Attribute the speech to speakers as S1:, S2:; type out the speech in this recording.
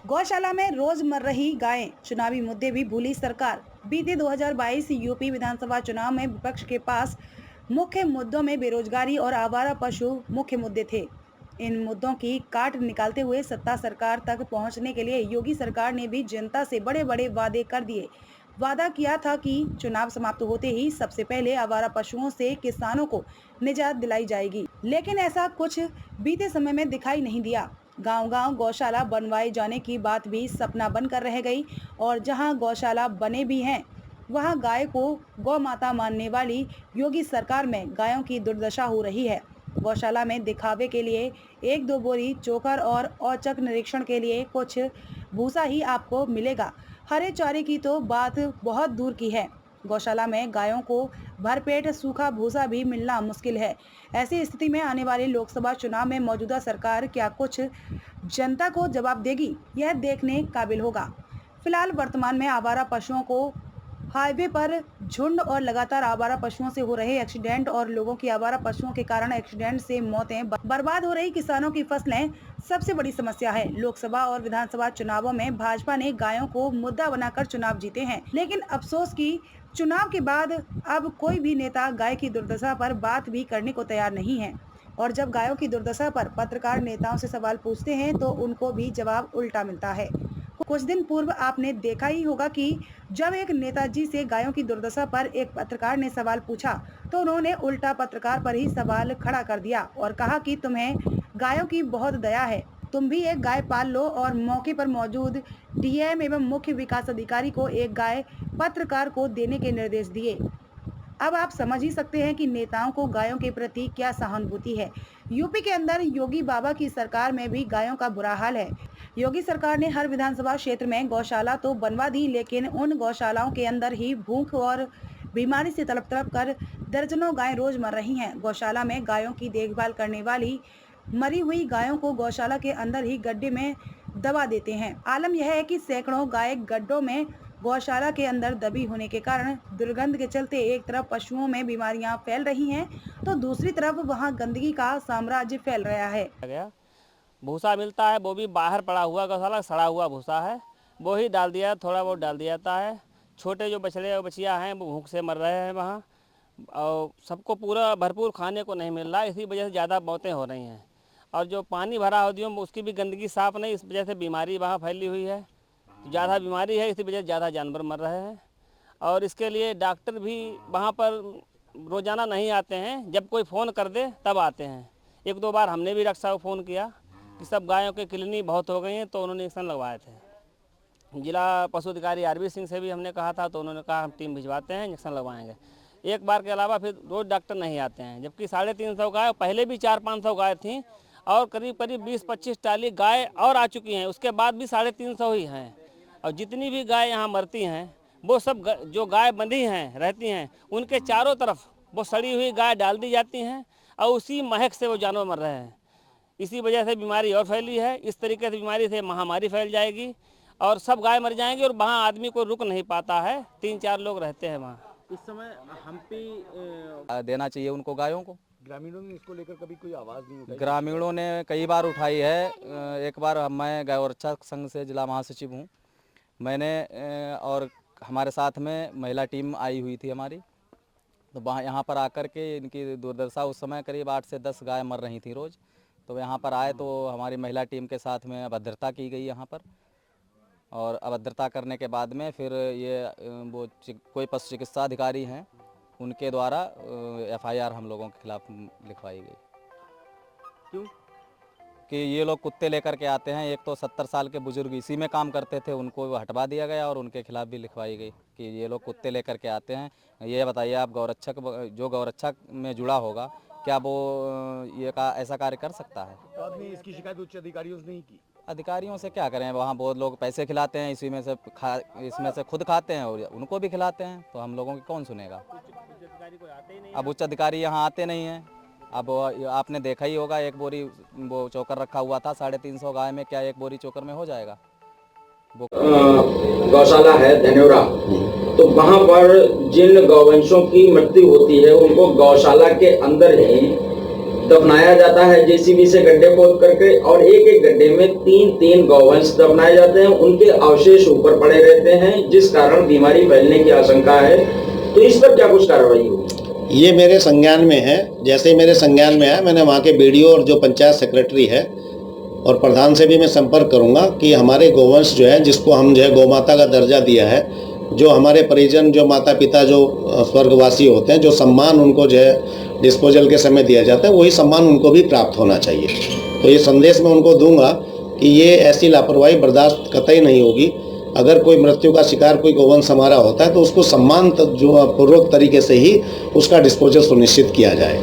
S1: गौशाला में रोज मर रही गायें, चुनावी मुद्दे भी भूली सरकार। बीते 2022 यूपी विधानसभा चुनाव में विपक्ष के पास मुख्य मुद्दों में बेरोजगारी और आवारा पशु मुख्य मुद्दे थे। इन मुद्दों की काट निकालते हुए सत्ता सरकार तक पहुंचने के लिए योगी सरकार ने भी जनता से बड़े बड़े वादे कर दिए। वादा किया था कि चुनाव समाप्त होते ही सबसे पहले आवारा पशुओं से किसानों को निजात दिलाई जाएगी, लेकिन ऐसा कुछ बीते समय में दिखाई नहीं दिया। गांव-गांव गौशाला बनवाए जाने की बात भी सपना बनकर रह गई और जहां गौशाला बने भी हैं, वहां गाय को गौ माता मानने वाली योगी सरकार में गायों की दुर्दशा हो रही है। गौशाला में दिखावे के लिए एक दो बोरी चोकर और औचक निरीक्षण के लिए कुछ भूसा ही आपको मिलेगा। हरे चारे की तो बात बहुत दूर की है। गौशाला में गायों को भरपेट सूखा भूसा भी मिलना मुश्किल है। ऐसी स्थिति में आने वाले लोकसभा चुनाव में मौजूदा सरकार क्या कुछ जनता को जवाब देगी, यह देखने काबिल होगा। फिलहाल वर्तमान में आवारा पशुओं को हाईवे पर झुंड और लगातार आवारा पशुओं से हो रहे एक्सीडेंट और लोगों की आवारा पशुओं के कारण एक्सीडेंट से मौतें, बर्बाद हो रही किसानों की फसलें सबसे बड़ी समस्या है। लोकसभा और विधानसभा चुनावों में भाजपा ने गायों को मुद्दा बनाकर चुनाव जीते हैं, लेकिन अफसोस की चुनाव के बाद अब कोई भी नेता गाय की दुर्दशा पर बात भी करने को तैयार नहीं है। और जब गायों की दुर्दशा पर पत्रकार नेताओं से सवाल पूछते हैं तो उनको भी जवाब उल्टा मिलता है। कुछ दिन पूर्व आपने देखा ही होगा कि जब एक नेताजी से गायों की दुर्दशा पर एक पत्रकार ने सवाल पूछा तो उन्होंने उल्टा पत्रकार पर ही सवाल खड़ा कर दिया और कहा कि तुम्हें गायों की बहुत दया है, तुम भी एक गाय पाल लो, और मौके पर मौजूद डीएम एवं मुख्य विकास अधिकारी को एक गाय पत्रकार को देने के निर्देश दिए। अब आप समझ ही सकते हैं कि नेताओं को गायों के प्रति क्या सहानुभूति है। यूपी के अंदर योगी बाबा की सरकार में भी गायों का बुरा हाल है। योगी सरकार ने हर विधानसभा क्षेत्र में गौशाला तो बनवा दी, लेकिन उन गौशालाओं के अंदर ही भूख और बीमारी से तड़प तड़प कर दर्जनों गायें रोज मर रही हैं। गौशाला में गायों की देखभाल करने वाली मरी हुई गायों को गौशाला के अंदर ही गड्ढे में दबा देते हैं। आलम यह है कि सैकड़ों गाय गड्ढों में गौशाला के अंदर दबी होने के कारण दुर्गंध के चलते एक तरफ पशुओं में बीमारियां फैल रही हैं तो दूसरी तरफ वहां गंदगी का साम्राज्य फैल रहा है।
S2: भूसा मिलता है, वो भी बाहर पड़ा हुआ गौशाला सड़ा हुआ भूसा है, वो ही डाल दिया, थोड़ा बहुत डाल दिया जाता है। छोटे जो बछड़े और बछिया हैं वो भूख से मर रहे हैं वहाँ, और सबको पूरा भरपूर खाने को नहीं मिल रहा, इसी वजह से ज़्यादा मौतें हो रही हैं। और जो पानी भरा होती है उसकी भी गंदगी साफ नहीं, इस वजह से बीमारी वहाँ फैली हुई है, ज़्यादा बीमारी है, इसी वजह से ज़्यादा जानवर मर रहे हैं। और इसके लिए डॉक्टर भी वहाँ पर रोज़ाना नहीं आते हैं, जब कोई फ़ोन कर दे तब आते हैं। एक दो बार हमने भी डॉक्टर साहब को फ़ोन किया कि सब गायों के क्लिनिक बहुत हो गई हैं, तो उन्होंने इंजेक्शन लगवाए थे। जिला पशु अधिकारी आरबी सिंह से भी हमने कहा था, तो उन्होंने कहा हम टीम भिजवाते हैं, इंजेक्शन लगवाएंगे। एक बार के अलावा फिर रोज़ डॉक्टर नहीं आते हैं, जबकि 350 गाय, पहले भी 400-500 गाय थी और करीब करीब 20-25 टाली गाय और आ चुकी हैं, उसके बाद भी 350 ही हैं। और जितनी भी गाय यहाँ मरती हैं वो सब जो गाय बंधी हैं रहती हैं, उनके चारों तरफ वो सड़ी हुई गाय डाल दी जाती हैं और उसी महक से वो जानवर मर रहे हैं। इसी वजह से बीमारी और फैली है। इस तरीके से बीमारी से महामारी फैल जाएगी और सब गाय मर जाएंगी और वहाँ आदमी को रुक नहीं पाता है, 3-4 लोग रहते हैं वहाँ।
S3: इस समय हम्पी
S4: देना चाहिए उनको गायों को।
S3: ग्रामीणों ने इसको लेकर कभी कोई आवाज़ नहीं उठाई?
S4: ग्रामीणों ने कई बार उठाई है। एक बार मैं गौरक्षक संघ से जिला महासचिव हूँ, मैंने और हमारे साथ में महिला टीम आई हुई थी हमारी, तो वहाँ यहाँ पर आकर के इनकी दुर्दशा, उस समय करीब 8 से 10 गाय मर रही थी रोज़, तो यहाँ पर आए तो हमारी महिला टीम के साथ में अभद्रता की गई यहाँ पर, और अभद्रता करने के बाद में फिर ये वो कोई पशु चिकित्सा अधिकारी हैं उनके द्वारा FIR हम लोगों के खिलाफ लिखवाई गई।
S3: क्यों?
S4: कि ये लोग कुत्ते लेकर के आते हैं, एक तो 70 साल के बुजुर्ग इसी में काम करते थे, उनको हटवा दिया गया और उनके खिलाफ भी लिखवाई गई कि ये लोग कुत्ते लेकर के आते हैं। ये बताइए आप, गौरक्षक जो गौरक्षक में जुड़ा होगा क्या वो ये ऐसा कार्य कर सकता है?
S3: तो आपने इसकी शिकायत उच्च अधिकारियों से नहीं की?
S4: अधिकारियों से क्या करें, वहाँ बहुत लोग पैसे खिलाते हैं, इसमें से खुद खाते हैं और उनको भी खिलाते हैं, तो हम लोगों की कौन सुनेगा। अब उच्च अधिकारी यहाँ आते नहीं हैं। अब आपने देखा ही होगा, एक बोरी वो चोकर रखा हुआ था 350 गाय में, क्या एक बोरी चोकर में हो जाएगा?
S5: गौशाला है धनेरा, तो वहाँ पर जिन गौवंशों की मृत्यु होती है उनको गौशाला के अंदर ही दफनाया जाता है जेसीबी से गड्ढे खोद करके, और एक एक गड्ढे में 3-3 गौवंश दफनाए जाते हैं। उनके अवशेष ऊपर पड़े रहते हैं, जिस कारण बीमारी फैलने की आशंका है। तो इस पर क्या कुछ कार्रवाई होगी?
S6: ये मेरे संज्ञान में है। जैसे ही मेरे संज्ञान में है, मैंने वहाँ के बीडीओ और जो पंचायत सेक्रेटरी है और प्रधान से भी मैं संपर्क करूँगा कि हमारे गौवंश जो है, जिसको हम जो है गौ माता का दर्जा दिया है, जो हमारे परिजन, जो माता पिता जो स्वर्गवासी होते हैं, जो सम्मान उनको जो है डिस्पोजल के समय दिया जाता है, वही सम्मान उनको भी प्राप्त होना चाहिए। तो ये संदेश मैं उनको दूंगा कि ये ऐसी लापरवाही बर्दाश्त कतई नहीं होगी। अगर कोई मृत्यु का शिकार कोई गौवंश हमारा होता है तो उसको सम्मान जो पूर्वक तरीके से ही उसका डिस्पोजल सुनिश्चित किया जाए।